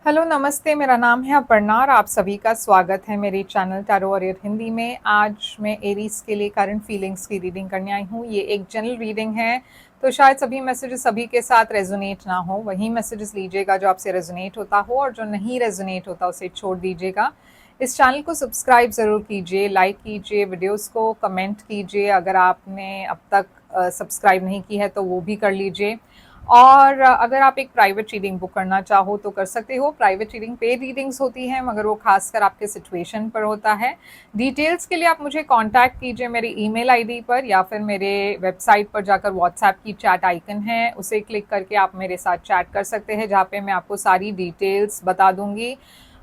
Hello नमस्ते, मेरा नाम है अपर्णा और आप सभी का स्वागत है मेरे चैनल टैरो वॉरियर हिंदी में। आज मैं एरीज के लिए करंट फीलिंग्स की रीडिंग करने आई हूँ। ये एक जनरल रीडिंग है, तो शायद सभी मैसेजेस सभी के साथ रेजोनेट ना हो। वही मैसेजेस लीजिएगा जो आपसे रेजोनेट होता हो, और जो नहीं रेजोनेट होता उसे छोड़ दीजिएगा। इस चैनल को सब्सक्राइब ज़रूर कीजिए, लाइक कीजिए, वीडियोस को कमेंट कीजिए। अगर आपने अब तक सब्सक्राइब नहीं की है तो वो भी कर लीजिए। और अगर आप एक प्राइवेट रीडिंग बुक करना चाहो तो कर सकते हो। प्राइवेट रीडिंग पेड रीडिंग्स होती हैं, मगर वो खासकर आपके सिचुएशन पर होता है। डिटेल्स के लिए आप मुझे कांटेक्ट कीजिए मेरी ईमेल आईडी पर, या फिर मेरे वेबसाइट पर जाकर व्हाट्सएप की चैट आइकन है उसे क्लिक करके आप मेरे साथ चैट कर सकते हैं, जहाँ पे मैं आपको सारी डिटेल्स बता दूंगी।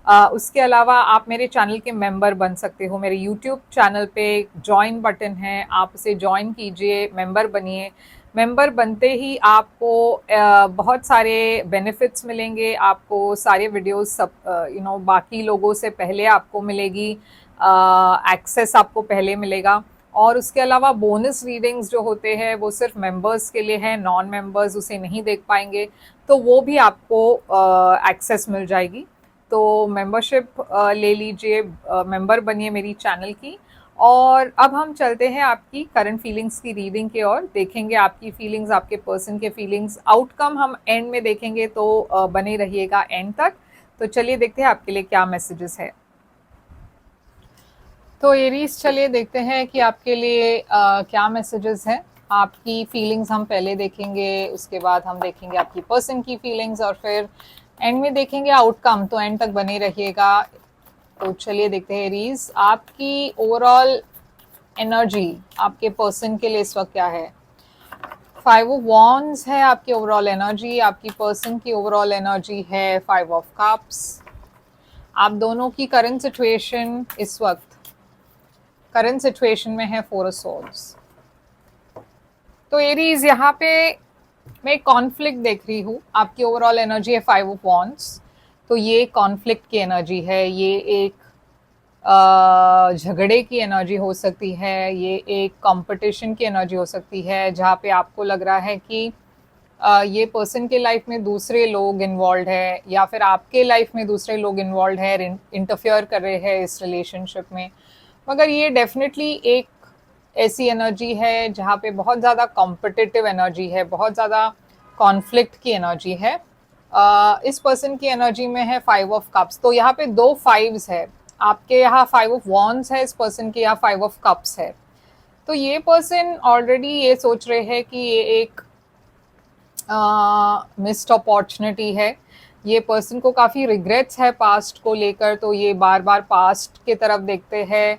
उसके अलावा आप मेरे चैनल के मेंबर बन सकते हो। मेरे यूट्यूब चैनल पे जॉइन बटन है, आप उसे जॉइन कीजिए, मेंबर बनिए। मेंबर बनते ही आपको बहुत सारे बेनिफिट्स मिलेंगे। आपको सारे वीडियोस सब बाकी लोगों से पहले आपको मिलेगी, एक्सेस आपको पहले मिलेगा। और उसके अलावा बोनस रीडिंग्स जो होते हैं वो सिर्फ मेंबर्स के लिए हैं, नॉन मेंबर्स उसे नहीं देख पाएंगे, तो वो भी आपको एक्सेस मिल जाएगी। तो मेंबरशिप ले लीजिए, मेंबर बनिए मेरी चैनल की। और अब हम चलते हैं आपकी करंट फीलिंग्स की रीडिंग की ओर। देखेंगे आपकी फीलिंग्स, आपके पर्सन के फीलिंग्स, आउटकम हम एंड में देखेंगे, तो बने रहिएगा एंड तक। तो चलिए देखते हैं आपके लिए क्या मैसेजेस है। तो एरीज, चलिए देखते हैं कि आपके लिए क्या मैसेजेस हैं। आपकी फीलिंग्स हम पहले देखेंगे, उसके बाद हम देखेंगे आपकी पर्सन की फीलिंग्स, और फिर एंड में देखेंगे आउटकम। तो एंड तक बने रहिएगा। तो चलिए देखते हैं एरीज, आपकी ओवरऑल एनर्जी आपके पर्सन के लिए इस वक्त क्या है। 5 ऑफ वॉन्ड्स है आपकी ओवरऑल एनर्जी। आपकी पर्सन की ओवरऑल एनर्जी है 5 ऑफ कप्स। आप दोनों की करंट सिचुएशन इस वक्त, करंट सिचुएशन में है 4 ऑफ सोर्ड्स। तो एरीज, यहाँ पे मैं कॉन्फ्लिक्ट देख रही हूँ। आपकी ओवरऑल एनर्जी है 5 ऑफ वॉन्ड्स, तो ये कॉन्फ्लिक्ट की एनर्जी है। ये एक झगड़े की एनर्जी हो सकती है, ये एक कंपटीशन की एनर्जी हो सकती है, जहाँ पे आपको लग रहा है कि ये पर्सन के लाइफ में दूसरे लोग इन्वॉल्व है, या फिर आपके लाइफ में दूसरे लोग इन्वॉल्व है, इंटरफियर कर रहे हैं इस रिलेशनशिप में। मगर ये डेफिनेटली एक ऐसी एनर्जी है जहाँ पे बहुत ज़्यादा कॉम्पिटिटिव एनर्जी है, बहुत ज़्यादा कॉन्फ्लिक्ट की एनर्जी है। इस पर्सन की एनर्जी में है 5 ऑफ कप्स, तो यहाँ पे 2 5s है। आपके यहाँ 5 ऑफ वॉन्ड्स है, इस पर्सन के यहाँ 5 ऑफ कप्स है। तो ये पर्सन ऑलरेडी ये सोच रहे हैं कि ये एक मिस्ड अपॉर्चुनिटी है। ये पर्सन को काफ़ी रिग्रेट्स है पास्ट को लेकर, तो ये बार बार पास्ट के तरफ देखते हैं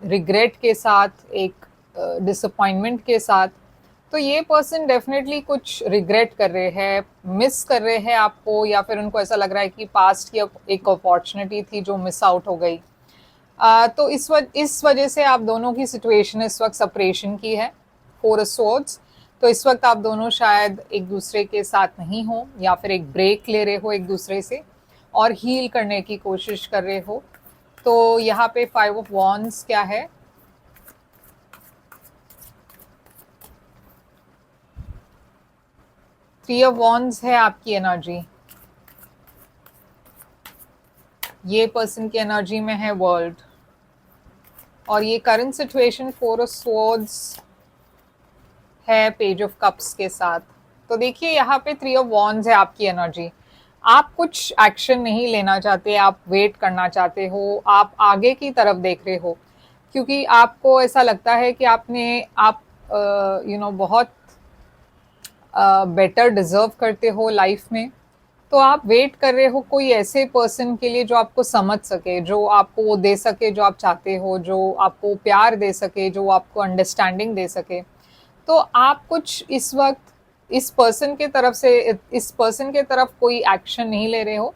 रिग्रेट के साथ, एक डिसअपॉइंटमेंट के साथ। तो ये पर्सन डेफिनेटली कुछ रिग्रेट कर रहे हैं, मिस कर रहे हैं आपको, या फिर उनको ऐसा लग रहा है कि पास्ट की एक अपॉर्चुनिटी थी जो मिस आउट हो गई। तो इस वजह से आप दोनों की सिचुएशन इस वक्त सेपरेशन की है, 4 ऑफ सोर्ड्स। तो इस वक्त आप दोनों शायद एक दूसरे के साथ नहीं हो, या फिर एक ब्रेक ले रहे हो एक दूसरे से और हील करने की कोशिश कर रहे हो। तो यहाँ पे 5 ऑफ वॉन्ड्स क्या है, 3 ऑफ वॉन्ड्स है आपकी एनर्जी। ये पर्सन की एनर्जी में है वर्ल्ड, और ये करंट सिचुएशन 4 ऑफ सोर्ड्स है पेज ऑफ कप्स के साथ। तो देखिए यहाँ पे 3 ऑफ वॉन्ड्स है आपकी एनर्जी। आप कुछ एक्शन नहीं लेना चाहते, आप वेट करना चाहते हो, आप आगे की तरफ देख रहे हो, क्योंकि आपको ऐसा लगता है कि आप बहुत बेटर डिजर्व करते हो लाइफ में। तो आप वेट कर रहे हो कोई ऐसे पर्सन के लिए जो आपको समझ सके, जो आपको वो दे सके जो आप चाहते हो, जो आपको प्यार दे सके, जो आपको अंडरस्टैंडिंग दे सके। तो आप कुछ इस वक्त इस पर्सन के तरफ कोई एक्शन नहीं ले रहे हो।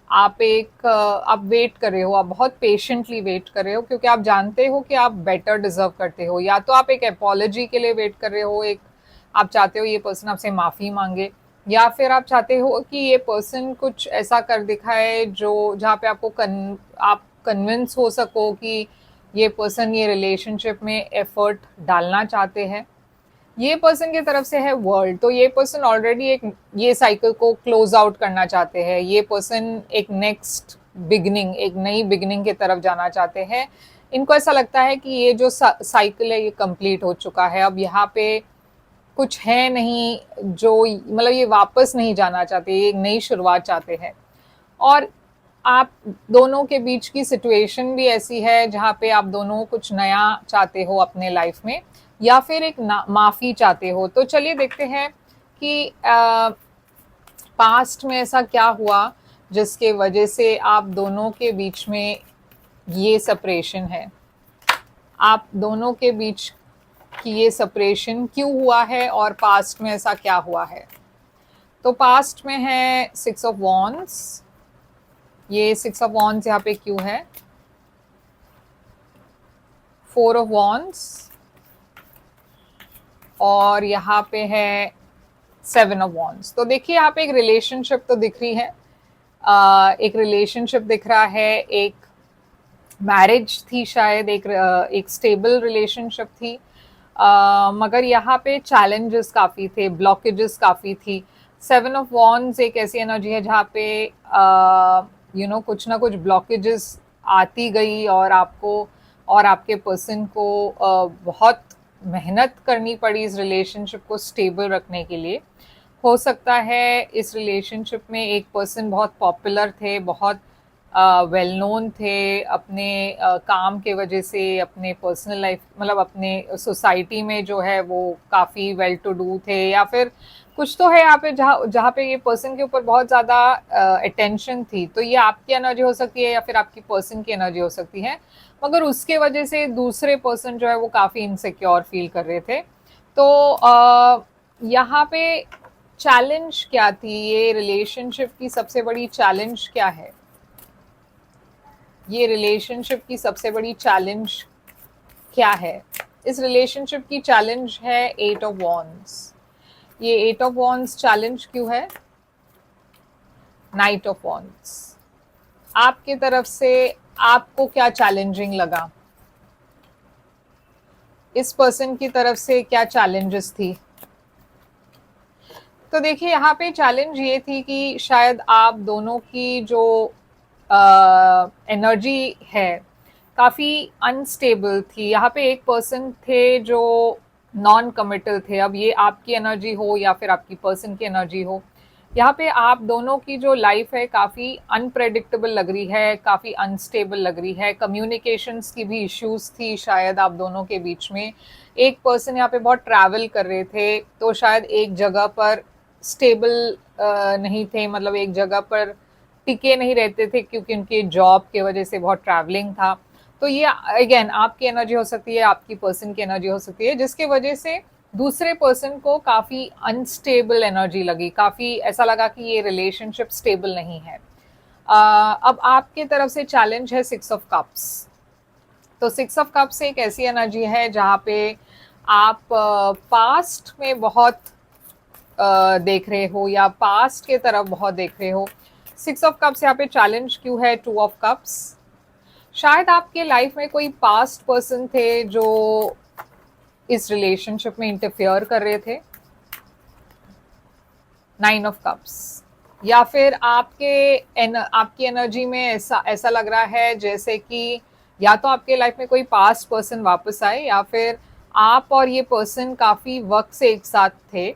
आप वेट कर रहे हो, आप बहुत पेशेंटली वेट कर रहे हो, क्योंकि आप जानते हो कि आप बेटर डिजर्व करते हो। या तो आप एक अपॉलॉजी के लिए वेट कर रहे हो, एक आप चाहते हो ये पर्सन आपसे माफ़ी मांगे, या फिर आप चाहते हो कि ये पर्सन कुछ ऐसा कर दिखाए जो जहाँ पे आप कन्विंस हो सको कि ये पर्सन ये रिलेशनशिप में एफर्ट डालना चाहते हैं। ये पर्सन की तरफ से है वर्ल्ड, तो ये पर्सन ऑलरेडी एक ये साइकिल को क्लोज आउट करना चाहते हैं। ये पर्सन एक नेक्स्ट बिगनिंग, एक नई बिगनिंग की तरफ जाना चाहते हैं। इनको ऐसा लगता है कि ये जो साइकिल है ये कंप्लीट हो चुका है, अब यहाँ पे कुछ है नहीं, जो मतलब ये वापस नहीं जाना चाहते, ये एक नई शुरुआत चाहते हैं। और आप दोनों के बीच की सिचुएशन भी ऐसी है जहाँ पे आप दोनों कुछ नया चाहते हो अपने लाइफ में, या फिर एक माफी चाहते हो। तो चलिए देखते हैं कि पास्ट में ऐसा क्या हुआ जिसके वजह से आप दोनों के बीच में ये सेपरेशन है। आप दोनों के बीच की ये सेपरेशन क्यों हुआ है और पास्ट में ऐसा क्या हुआ है। तो पास्ट में है 6 ऑफ वॉन्ड्स। ये 6 ऑफ वॉन्ड्स यहाँ पे क्यों है, 4 ऑफ वॉन्ड्स, और यहाँ पे है 7 ऑफ वॉन्ड्स। तो देखिए यहाँ पे एक रिलेशनशिप तो दिख रही है, एक रिलेशनशिप दिख रहा है, एक मैरिज थी शायद, एक स्टेबल रिलेशनशिप थी, मगर यहाँ पे चैलेंजेस काफ़ी थे, ब्लॉकेजेस काफ़ी थी। 7 ऑफ वॉन्ड्स एक ऐसी एनर्जी है जहाँ पे कुछ ना कुछ ब्लॉकेजेस आती गई और आपको और आपके पर्सन को बहुत मेहनत करनी पड़ी इस रिलेशनशिप को स्टेबल रखने के लिए। हो सकता है इस रिलेशनशिप में एक पर्सन बहुत पॉपुलर थे, बहुत वेल नोन थे अपने काम के वजह से, अपने पर्सनल लाइफ मतलब अपने सोसाइटी में जो है वो काफ़ी वेल टू डू थे, या फिर कुछ तो है यहाँ पे जहाँ जहाँ पे ये पर्सन के ऊपर बहुत ज़्यादा अटेंशन थी। तो ये आपकी एनर्जी हो सकती है या फिर आपकी पर्सन की एनर्जी हो सकती है, मगर उसके वजह से दूसरे पर्सन जो है वो काफ़ी इनसिक्योर फील कर रहे थे। तो यहाँ पे चैलेंज क्या थी, ये रिलेशनशिप की सबसे बड़ी चैलेंज क्या है, ये रिलेशनशिप की सबसे बड़ी चैलेंज क्या है। इस रिलेशनशिप की चैलेंज है 8 ऑफ वॉन्ड्स। ये 8 ऑफ वॉन्ड्स चैलेंज क्यों है, नाइट ऑफ वॉन्ड्स। आपकी तरफ से आपको क्या चैलेंजिंग लगा, इस पर्सन की तरफ से क्या चैलेंजेस थी। तो देखिए यहाँ पे चैलेंज ये थी कि शायद आप दोनों की जो एनर्जी है काफ़ी अनस्टेबल थी। यहाँ पे एक पर्सन थे जो नॉन कमिटल थे, अब ये आपकी एनर्जी हो या फिर आपकी पर्सन की एनर्जी हो, यहाँ पे आप दोनों की जो लाइफ है काफ़ी अनप्रेडिक्टेबल लग रही है, काफ़ी अनस्टेबल लग रही है। कम्युनिकेशंस की भी इश्यूज थी शायद आप दोनों के बीच में। एक पर्सन यहाँ पे बहुत ट्रैवल कर रहे थे, तो शायद एक जगह पर स्टेबल नहीं थे, मतलब एक जगह पर टिके नहीं रहते थे क्योंकि उनकी जॉब के वजह से बहुत ट्रैवलिंग था। तो ये अगेन आपकी एनर्जी हो सकती है, आपकी पर्सन की एनर्जी हो सकती है, जिसके वजह से दूसरे पर्सन को काफ़ी अनस्टेबल एनर्जी लगी, काफ़ी ऐसा लगा कि ये रिलेशनशिप स्टेबल नहीं है। अब आपके तरफ से चैलेंज है 6 ऑफ कप्स। तो 6 ऑफ कप्स एक ऐसी एनर्जी है जहाँ पे आप पास्ट में बहुत देख रहे हो या पास्ट के तरफ बहुत देख रहे हो। 6 ऑफ कप्स यहाँ पे चैलेंज क्यों है, 2 ऑफ कप्स। शायद आपके लाइफ में कोई पास्ट पर्सन थे जो इस रिलेशनशिप में इंटरफेयर कर रहे थे, 9 ऑफ कप्स। या फिर आपकी एनर्जी में ऐसा लग रहा है जैसे कि या तो आपके लाइफ में कोई पास्ट पर्सन वापस आए, या फिर आप और ये पर्सन काफ़ी वक्त से एक साथ थे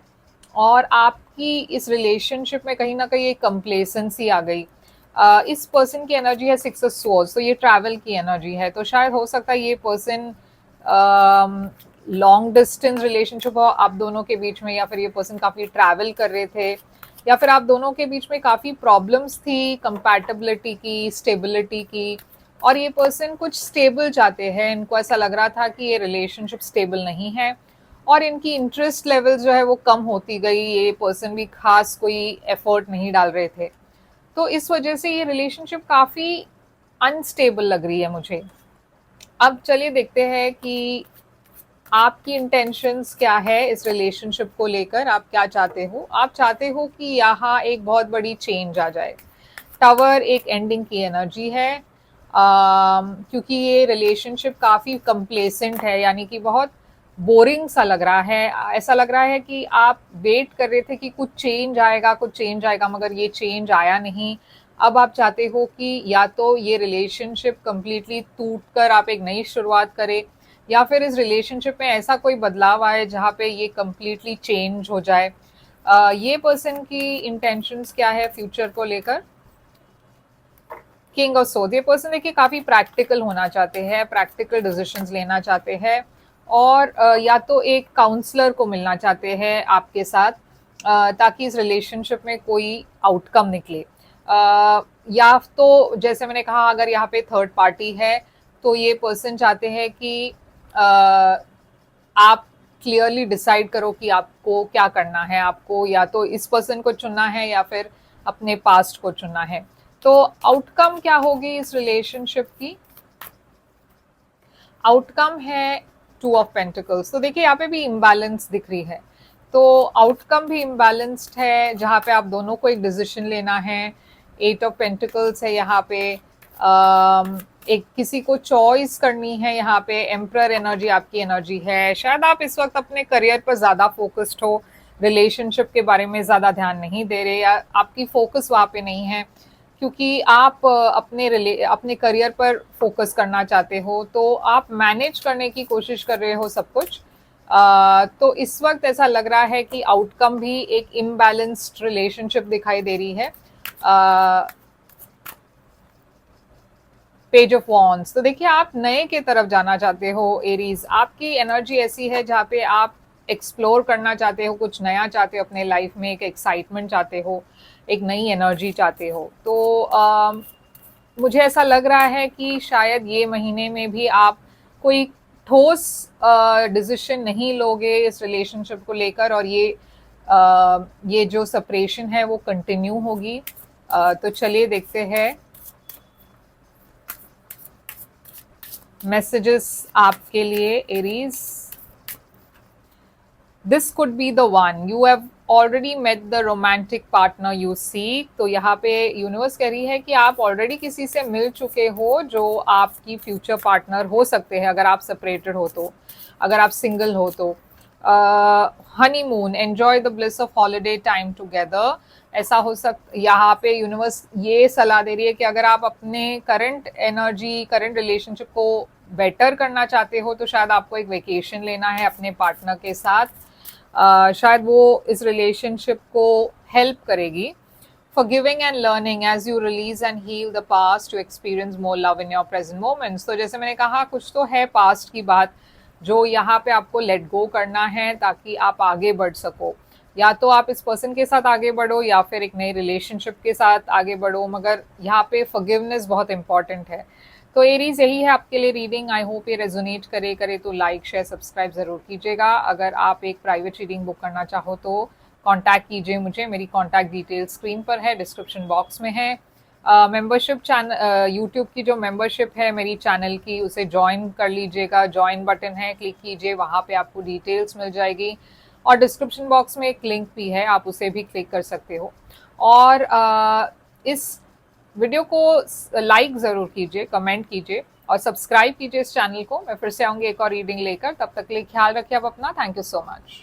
और आपकी इस रिलेशनशिप में कहीं ना कहीं एक कंप्लेसेंसी आ गई। इस पर्सन की एनर्जी है 6 ऑफ स्वॉर्ड्स, तो ये ट्रैवल की एनर्जी है। तो शायद हो सकता है ये पर्सन लॉन्ग डिस्टेंस रिलेशनशिप हो आप दोनों के बीच में, या फिर ये पर्सन काफ़ी ट्रैवल कर रहे थे, या फिर आप दोनों के बीच में काफ़ी प्रॉब्लम्स थी कंपैटिबिलिटी की, स्टेबिलिटी की, और ये पर्सन कुछ स्टेबल चाहते हैं। इनको ऐसा लग रहा था कि ये रिलेशनशिप स्टेबल नहीं है और इनकी इंटरेस्ट लेवल जो है वो कम होती गई, ये पर्सन भी खास कोई एफर्ट नहीं डाल रहे थे। तो इस वजह से ये रिलेशनशिप काफ़ी अनस्टेबल लग रही है मुझे। अब चलिए देखते हैं कि आपकी इंटेंशंस क्या है इस रिलेशनशिप को लेकर, आप क्या चाहते हो। आप चाहते हो कि यहाँ एक बहुत बड़ी चेंज आ जाए। टावर एक एंडिंग की एनर्जी है, क्योंकि ये रिलेशनशिप काफ़ी कंप्लेसेंट है, यानी कि बहुत बोरिंग सा लग रहा है। ऐसा लग रहा है कि आप वेट कर रहे थे कि कुछ चेंज आएगा, कुछ चेंज आएगा, मगर ये चेंज आया नहीं। अब आप चाहते हो कि या तो ये रिलेशनशिप कंप्लीटली टूट कर आप एक नई शुरुआत करें, या फिर इस रिलेशनशिप में ऐसा कोई बदलाव आए जहाँ पे ये कंप्लीटली चेंज हो जाए। ये पर्सन की इंटेंशंस क्या है फ्यूचर को लेकर? King of sword. ये पर्सन देखिए काफी प्रैक्टिकल होना चाहते हैं, प्रैक्टिकल डिसीजंस लेना चाहते हैं, और या तो एक काउंसलर को मिलना चाहते हैं आपके साथ, ताकि इस रिलेशनशिप में कोई आउटकम निकले। या तो जैसे मैंने कहा, अगर यहाँ पे थर्ड पार्टी है तो ये पर्सन चाहते हैं कि आप क्लियरली डिसाइड करो कि आपको क्या करना है। आपको या तो इस पर्सन को चुनना है या फिर अपने पास्ट को चुनना है। तो आउटकम क्या होगी इस रिलेशनशिप की? आउटकम है टू ऑफ पेंटिकल्स। तो देखिए यहाँ पे भी इम्बैलेंस दिख रही है, तो आउटकम भी इम्बैलेंस्ड है, जहाँ पे आप दोनों को एक डिसीजन लेना है। एट ऑफ पेंटिकल्स है यहाँ पे। एक किसी को चॉइस करनी है यहाँ पे। एम्परर एनर्जी आपकी एनर्जी है। शायद आप इस वक्त अपने करियर पर ज्यादा फोकस्ड हो, रिलेशनशिप के बारे में ज्यादा ध्यान नहीं दे रहे, या आपकी फोकस वहाँ पे नहीं है, क्योंकि आप अपने करियर पर फोकस करना चाहते हो, तो आप मैनेज करने की कोशिश कर रहे हो सब कुछ। तो इस वक्त ऐसा लग रहा है कि आउटकम भी एक इम्बैलेंस्ड रिलेशनशिप दिखाई दे रही है। Page of wands. तो देखिए आप नए के तरफ जाना चाहते हो एरीज। आपकी एनर्जी ऐसी है जहाँ पे आप एक्सप्लोर करना चाहते हो, कुछ नया चाहते हो अपने लाइफ में, एक एक्साइटमेंट चाहते हो, एक नई एनर्जी चाहते हो। तो मुझे ऐसा लग रहा है कि शायद ये महीने में भी आप कोई ठोस डिसीजन नहीं लोगे इस रिलेशनशिप को लेकर, और ये जो सेपरेशन है वो कंटिन्यू होगी। तो चलिए देखते हैं मैसेजेस आपके लिए Aries. This could be the one you have already met the romantic partner you seek. तो यहाँ पे यूनिवर्स कह रही है कि आप ऑलरेडी किसी से मिल चुके हो जो आपकी फ्यूचर पार्टनर हो सकते हैं, अगर आप सेपरेटेड हो तो, अगर आप सिंगल हो तो। Honeymoon, enjoy the bliss of holiday time together. ऐसा हो यहाँ पे यूनिवर्स ये सलाह दे रही है कि अगर आप अपने करंट एनर्जी, करंट रिलेशनशिप को बेटर करना चाहते हो, तो शायद आपको एक वेकेशन लेना है अपने पार्टनर के साथ। शायद वो इस रिलेशनशिप को हेल्प करेगी। Forgiving and learning as you release and heal the past to experience more love in your present moments। तो जैसे मैंने कहा, कुछ तो है पास्ट की बात जो यहाँ पे आपको लेट गो करना है ताकि आप आगे बढ़ सको। या तो आप इस पर्सन के साथ आगे बढ़ो या फिर एक नई रिलेशनशिप के साथ आगे बढ़ो, मगर यहाँ पे फॉरगिवनेस बहुत इंपॉर्टेंट है। तो एरीज, यही है आपके लिए रीडिंग। आई होप ये रेजोनेट करे तो लाइक शेयर सब्सक्राइब जरूर कीजिएगा। अगर आप एक प्राइवेट रीडिंग बुक करना चाहो तो कांटेक्ट कीजिए मुझे। मेरी कांटेक्ट डिटेल स्क्रीन पर है, डिस्क्रिप्शन बॉक्स में है। मेंबरशिप चैनल, यूट्यूब की जो मेंबरशिप है मेरी चैनल की, उसे ज्वाइन कर लीजिएगा। ज्वाइन बटन है, क्लिक कीजिए, वहाँ पे आपको डिटेल्स मिल जाएगी, और डिस्क्रिप्शन बॉक्स में एक लिंक भी है, आप उसे भी क्लिक कर सकते हो। और इस वीडियो को लाइक ज़रूर कीजिए, कमेंट कीजिए और सब्सक्राइब कीजिए इस चैनल को। मैं फिर से आऊँगी एक और रीडिंग लेकर। तब तक के लिए ख्याल रखिए आप अपना। Thank you so much.